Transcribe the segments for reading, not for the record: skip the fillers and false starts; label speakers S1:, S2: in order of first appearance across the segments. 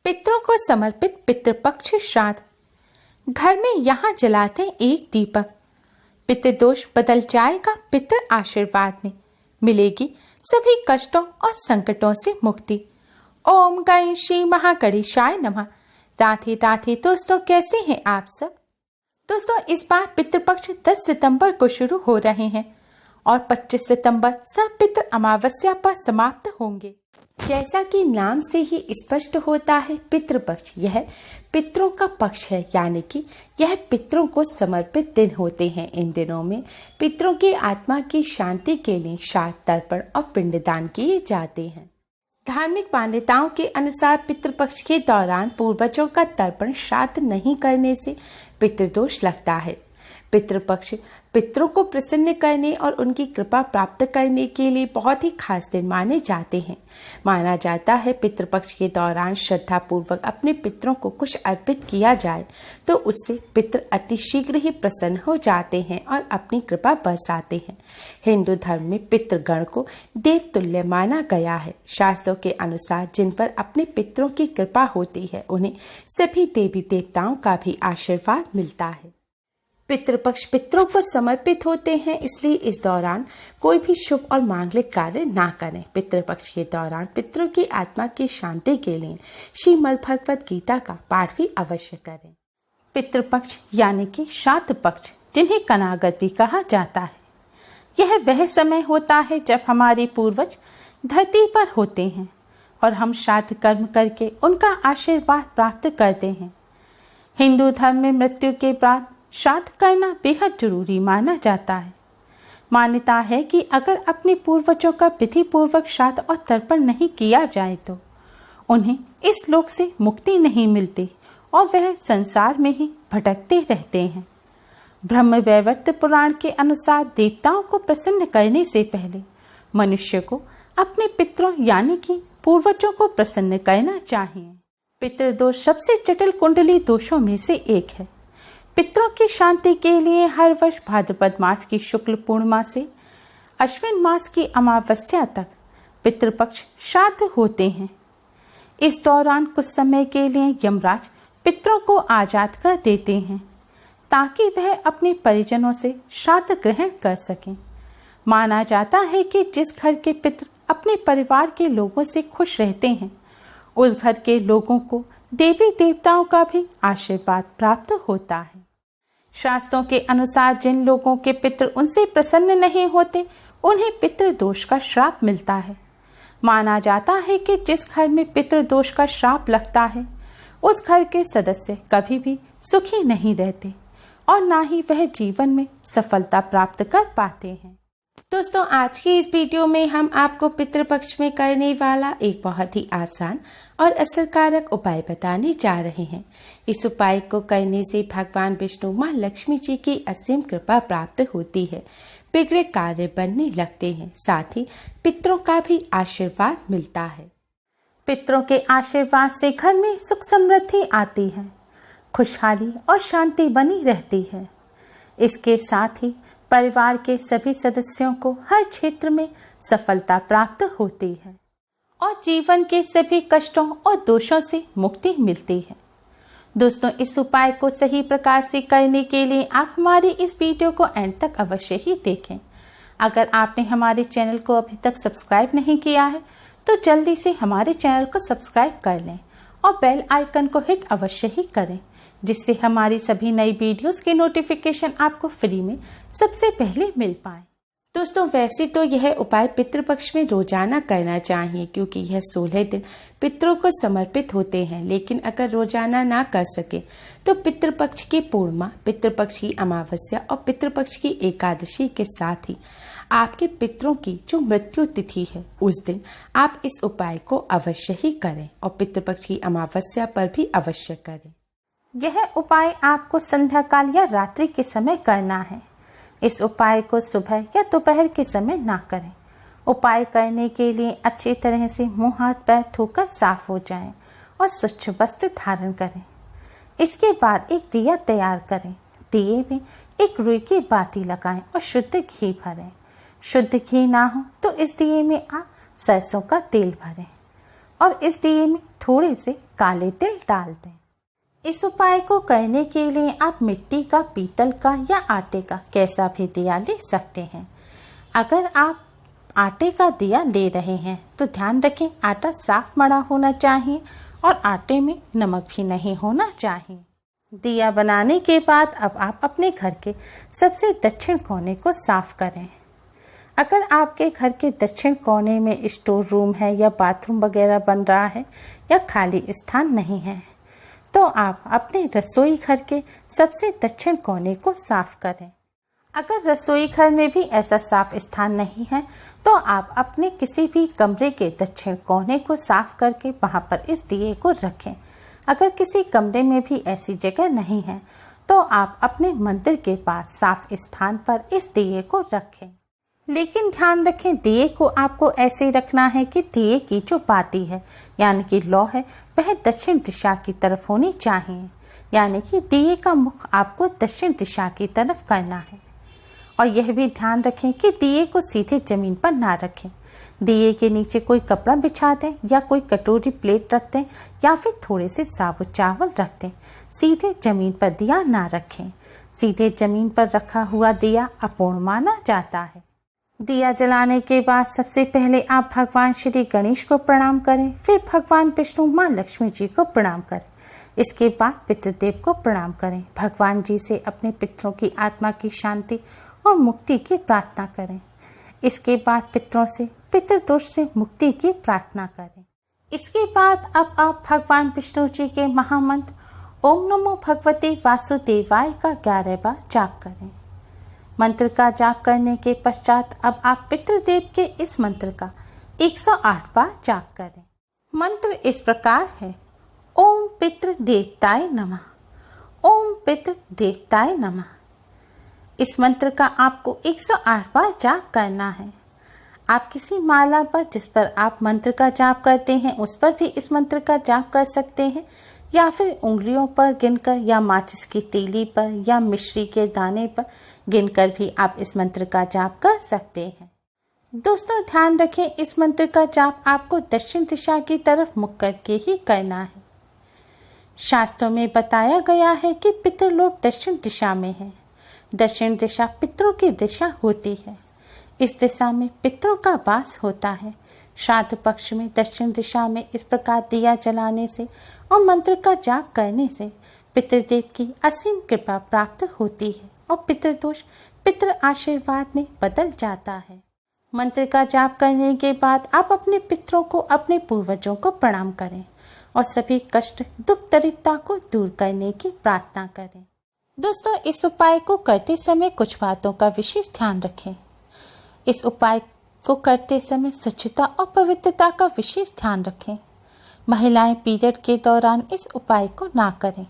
S1: पितरों को समर्पित पितृपक्ष श्राद्ध। घर में यहाँ जलाते एक दीपक। पितृदोष बदल जाएगा पितृ आशीर्वाद में। मिलेगी सभी कष्टों और संकटों से मुक्ति। ओम गण श्री महागणेशाय नमः। राधे राधे दोस्तों, कैसे हैं आप सब। दोस्तों, इस बार पितृपक्ष 10 सितंबर को शुरू हो रहे हैं और 25 सितंबर सब पितृ अमावस्या पर समाप्त होंगे। जैसा कि नाम से ही स्पष्ट होता है, पितृपक्ष यह पितरों का पक्ष है, यानी कि यह पितरों को समर्पित दिन होते हैं। इन दिनों में पितरों की आत्मा की शांति के लिए श्राद्ध, तर्पण और पिंडदान किए जाते हैं। धार्मिक मान्यताओं के अनुसार पितृपक्ष के दौरान पूर्वजों का तर्पण श्राद्ध नहीं करने से पितृदोष लगता है। पितृपक्ष पितरों को प्रसन्न करने और उनकी कृपा प्राप्त करने के लिए बहुत ही खास दिन माने जाते हैं। माना जाता है पितृपक्ष के दौरान श्रद्धा पूर्वक अपने पितरों को कुछ अर्पित किया जाए तो उससे पितृ अति शीघ्र ही प्रसन्न हो जाते हैं और अपनी कृपा बरसाते हैं। हिंदू धर्म में पितृगण को देवतुल्य माना गया है। शास्त्रों के अनुसार जिन पर अपने पितरों की कृपा होती है उन्हें सभी देवी देवताओं का भी आशीर्वाद मिलता है। पितृपक्ष पितरों को समर्पित होते हैं, इसलिए इस दौरान कोई भी शुभ और मांगलिक कार्य ना करें। पितृपक्ष के दौरान पितरों की आत्मा की शांति के लिए श्रीमद् भगवद गीता का पाठ भी अवश्य करें। पितृपक्ष यानी कि श्राद्ध पक्ष, जिन्हें कनागत भी कहा जाता है, यह वह समय होता है जब हमारे पूर्वज धरती पर होते हैं और हम श्राद्ध कर्म करके उनका आशीर्वाद प्राप्त करते हैं। हिंदू धर्म में मृत्यु के बाद श्राद्ध करना बेहद जरूरी माना जाता है। मान्यता है कि अगर अपने पूर्वजों का विधि पूर्वक श्राद्ध और तर्पण नहीं किया जाए तो उन्हें इस लोक से मुक्ति नहीं मिलती और वह संसार में ही भटकते रहते हैं। ब्रह्म वैवर्त पुराण के अनुसार देवताओं को प्रसन्न करने से पहले मनुष्य को अपने पितरों यानी कि पूर्वजों को प्रसन्न करना चाहिए। पितृदोष सबसे जटिल कुंडली दोषों में से एक है। पितरों की शांति के लिए हर वर्ष भाद्रपद मास की शुक्ल पूर्णिमा से अश्विन मास की अमावस्या तक पितृपक्ष श्राद्ध होते हैं। इस दौरान कुछ समय के लिए यमराज पितरों को आजाद कर देते हैं ताकि वह अपने परिजनों से श्राद्ध ग्रहण कर सकें। माना जाता है कि जिस घर के पितर अपने परिवार के लोगों से खुश रहते हैं उस घर के लोगों को देवी देवताओं का भी आशीर्वाद प्राप्त होता है। शास्त्रों के अनुसार जिन लोगों के पितृ उनसे प्रसन्न नहीं होते उन्हें पितृदोष का श्राप मिलता है। माना जाता है कि जिस घर में पितृदोष का श्राप लगता है उस घर के सदस्य कभी भी सुखी नहीं रहते और ना ही वह जीवन में सफलता प्राप्त कर पाते हैं। दोस्तों, आज की इस वीडियो में हम आपको पितृपक्ष में करने वाला एक बहुत ही आसान और असरकारक उपाय बताने जा रहे हैं। इस उपाय को करने से भगवान विष्णु माँ लक्ष्मी जी की असीम कृपा प्राप्त होती है, बिगड़े कार्य बनने लगते हैं, साथ ही पितरों का भी आशीर्वाद मिलता है। पितरों के आशीर्वाद से घर में सुख समृद्धि आती है, खुशहाली और शांति बनी रहती है। इसके साथ ही परिवार के सभी सदस्यों को हर क्षेत्र में सफलता प्राप्त होती है और जीवन के सभी कष्टों और दोषों से मुक्ति मिलती है। दोस्तों, इस उपाय को सही प्रकार से करने के लिए आप हमारी इस वीडियो को एंड तक अवश्य ही देखें। अगर आपने हमारे चैनल को अभी तक सब्सक्राइब नहीं किया है तो जल्दी से हमारे चैनल को सब्सक्राइब कर लें और बेल आइकन को हिट अवश्य ही करें, जिससे हमारी सभी नई वीडियोस की नोटिफिकेशन आपको फ्री में सबसे पहले मिल पाए। दोस्तों, वैसे तो यह उपाय पितृपक्ष में रोजाना करना चाहिए क्योंकि यह 16 दिन पितरों को समर्पित होते हैं, लेकिन अगर रोजाना ना कर सके तो पितृपक्ष की पूर्णिमा, पितृपक्ष की अमावस्या और पितृपक्ष की एकादशी के साथ ही आपके पितरों की जो मृत्यु तिथि है उस दिन आप इस उपाय को अवश्य ही करें और पितृपक्ष की अमावस्या पर भी अवश्य करें। यह उपाय आपको संध्या काल या रात्रि के समय करना है। इस उपाय को सुबह या दोपहर के समय ना करें। उपाय करने के लिए अच्छी तरह से मुंह हाथ पैर धोकर साफ हो जाएं और स्वच्छ वस्त्र धारण करें। इसके बाद एक दिया तैयार करें। दिए में एक रुई की बाती लगाएं और शुद्ध घी भरें। शुद्ध घी ना हो तो इस दिए में आप सरसों का तेल भरें और इस दिए में थोड़े से काले तिल डाल दें। इस उपाय को करने के लिए आप मिट्टी का, पीतल का या आटे का कैसा भी दिया ले सकते हैं। अगर आप आटे का दिया ले रहे हैं तो ध्यान रखें आटा साफ मड़ा होना चाहिए और आटे में नमक भी नहीं होना चाहिए। दिया बनाने के बाद अब आप अपने घर के सबसे दक्षिण कोने को साफ करें। अगर आपके घर के दक्षिण कोने में स्टोर रूम है या बाथरूम वगैरह बन रहा है या खाली स्थान नहीं है तो आप अपने रसोई घर के सबसे दक्षिण कोने को साफ करें। अगर रसोई घर में भी ऐसा साफ स्थान नहीं है तो आप अपने किसी भी कमरे के दक्षिण कोने को साफ करके वहां पर इस दिए को रखें। अगर किसी कमरे में भी ऐसी जगह नहीं है तो आप अपने मंदिर के पास साफ स्थान पर इस दिए को रखें। लेकिन ध्यान रखें दिए को आपको ऐसे रखना है कि दिए की जो बाती है यानी कि लौ है वह दक्षिण दिशा की तरफ होनी चाहिए, यानी कि दिए का मुख आपको दक्षिण दिशा की तरफ करना है। और यह भी ध्यान रखें कि दिए को सीधे जमीन पर ना रखें। दिए के नीचे कोई कपड़ा बिछा दें या कोई कटोरी प्लेट रख दें या फिर थोड़े से साबुत चावल रख दें। सीधे जमीन पर दिया ना रखें। सीधे जमीन पर रखा हुआ दिया अपूर्ण माना जाता है। दिया जलाने के बाद सबसे पहले आप भगवान श्री गणेश को प्रणाम करें, फिर भगवान विष्णु, माँ लक्ष्मी जी को प्रणाम करें। इसके बाद पितृदेव को प्रणाम करें। भगवान जी से अपने पितरों की आत्मा की शांति और मुक्ति की प्रार्थना करें। इसके बाद पितरों से पितृदोष से मुक्ति की प्रार्थना करें। इसके बाद अब आप भगवान विष्णु जी के महामंत्र ओम नमो भगवते वासुदेवाय का 11 बार जाप करें। मंत्र का जाप करने के पश्चात अब आप पितृदेव के इस मंत्र का 108 बार जाप करें। मंत्र इस प्रकार है, ओम पितृ देवताय नमः, ओम पितृ देवताय नमः। इस मंत्र का आपको 108 बार जाप करना है। आप किसी माला पर जिस पर आप मंत्र का जाप करते हैं उस पर भी इस मंत्र का जाप कर सकते हैं, या फिर उंगलियों पर गिनकर या माचिस की तीली पर या मिश्री के दाने पर गिनकर भी आप इस मंत्र का जाप कर सकते हैं। दोस्तों ध्यान रखें इस मंत्र का जाप आपको दक्षिण दिशा की तरफ मुख करके ही करना है। शास्त्रों में बताया गया है कि पितृलोक दक्षिण दिशा में है। दक्षिण दिशा पितरों की दिशा होती है। इस दिशा में पितरों का वास होता है। श्राद्ध पक्ष में दक्षिण दिशा में इस प्रकार दिया जलाने से और मंत्र का जाप करने से पितृदेव की असीम कृपा प्राप्त होती है और पितृदोष पितृ आशीर्वाद में बदल जाता है। मंत्र का जाप करने के बाद आप अपने पितरों को, अपने पूर्वजों को प्रणाम करें और सभी कष्ट, दुख, दरिद्रता को दूर करने की प्रार्थना करें। दोस्तों इस उपाय को करते समय कुछ बातों का विशेष ध्यान रखें। इस उपाय को करते समय स्वच्छता और पवित्रता का विशेष ध्यान रखें। महिलाएं पीरियड के दौरान इस उपाय को ना करें।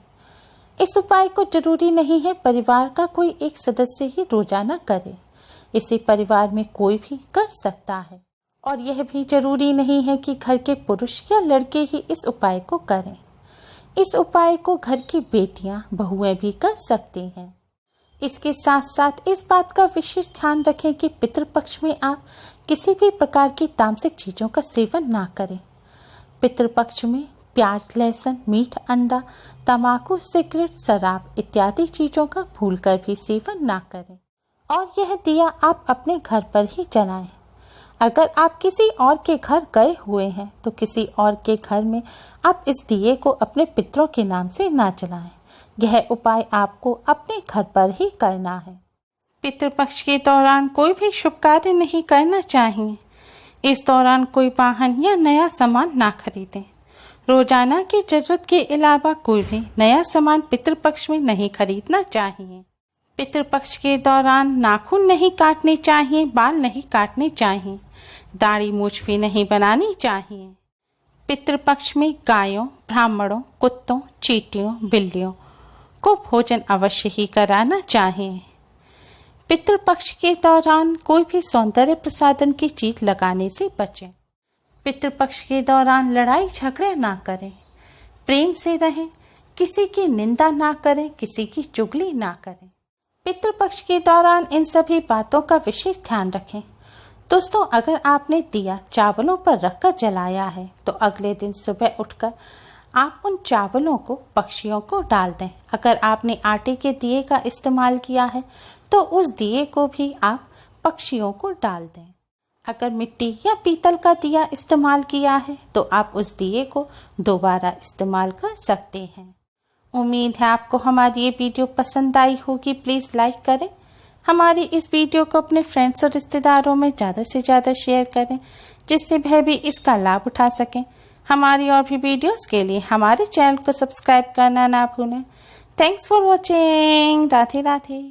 S1: इस उपाय को जरूरी नहीं है परिवार का कोई एक सदस्य ही रोजाना करे। इसे परिवार में कोई भी कर सकता है और यह भी जरूरी नहीं है कि घर के पुरुष या लड़के ही इस उपाय को करें। इस उपाय को घर की बेटियां, बहुएं भी कर सकती हैं। इसके साथ साथ इस बात का विशेष ध्यान रखें कि पितृपक्ष में आप किसी भी प्रकार की तामसिक चीजों का सेवन ना करें। पितृपक्ष में प्याज, लहसुन, मीठ, अंडा, तंबाकू, सिगरेट, शराब इत्यादि चीजों का भूलकर भी सेवन ना करें और यह दिया आप अपने घर पर ही जलाएं। अगर आप किसी और के घर गए हुए हैं तो किसी और के घर में आप इस दिए को अपने पितरों के नाम से ना जलाएं। यह उपाय आपको अपने घर पर ही करना है। पितृपक्ष के दौरान कोई भी शुभ कार्य नहीं करना चाहिए। इस दौरान कोई वाहन या नया सामान ना खरीदें। रोजाना की जरूरत के अलावा कोई भी नया सामान पितृपक्ष में नहीं खरीदना चाहिए। पितृपक्ष के दौरान नाखून नहीं काटने चाहिए, बाल नहीं काटने चाहिए, दाढ़ी मूछ भी नहीं बनानी चाहिए। पितृपक्ष में गायों, ब्राह्मणों, कुत्तों, चींटियों, बिल्लियों को भोजन अवश्य ही कराना चाहिए। पितृपक्ष के दौरान कोई भी सौंदर्य प्रसाधन की चीज लगाने से बचें। पितृपक्ष के दौरान लड़ाई झगड़े ना करें, प्रेम से रहें, किसी की निंदा ना करें, किसी की चुगली ना करें। पितृपक्ष के दौरान इन सभी बातों का विशेष ध्यान रखें। दोस्तों, अगर आपने दिया चावलों पर रखकर जलाया है तो अगले दिन सुबह उठकर आप उन चावलों को पक्षियों को डाल दें। अगर आपने आटे के दिए का इस्तेमाल किया है तो उस दिए को भी आप पक्षियों को डाल दें। अगर मिट्टी या पीतल का दिया इस्तेमाल किया है तो आप उस दिए को दोबारा इस्तेमाल कर सकते हैं। उम्मीद है आपको हमारी ये वीडियो पसंद आई होगी। प्लीज़ लाइक करें। हमारी इस वीडियो को अपने फ्रेंड्स और रिश्तेदारों में ज़्यादा से ज़्यादा शेयर करें, जिससे वह भी इसका लाभ उठा सकें। हमारी और भी वीडियोस के लिए हमारे चैनल को सब्सक्राइब करना ना भूलें। Thanks for watching. Radhe Radhe.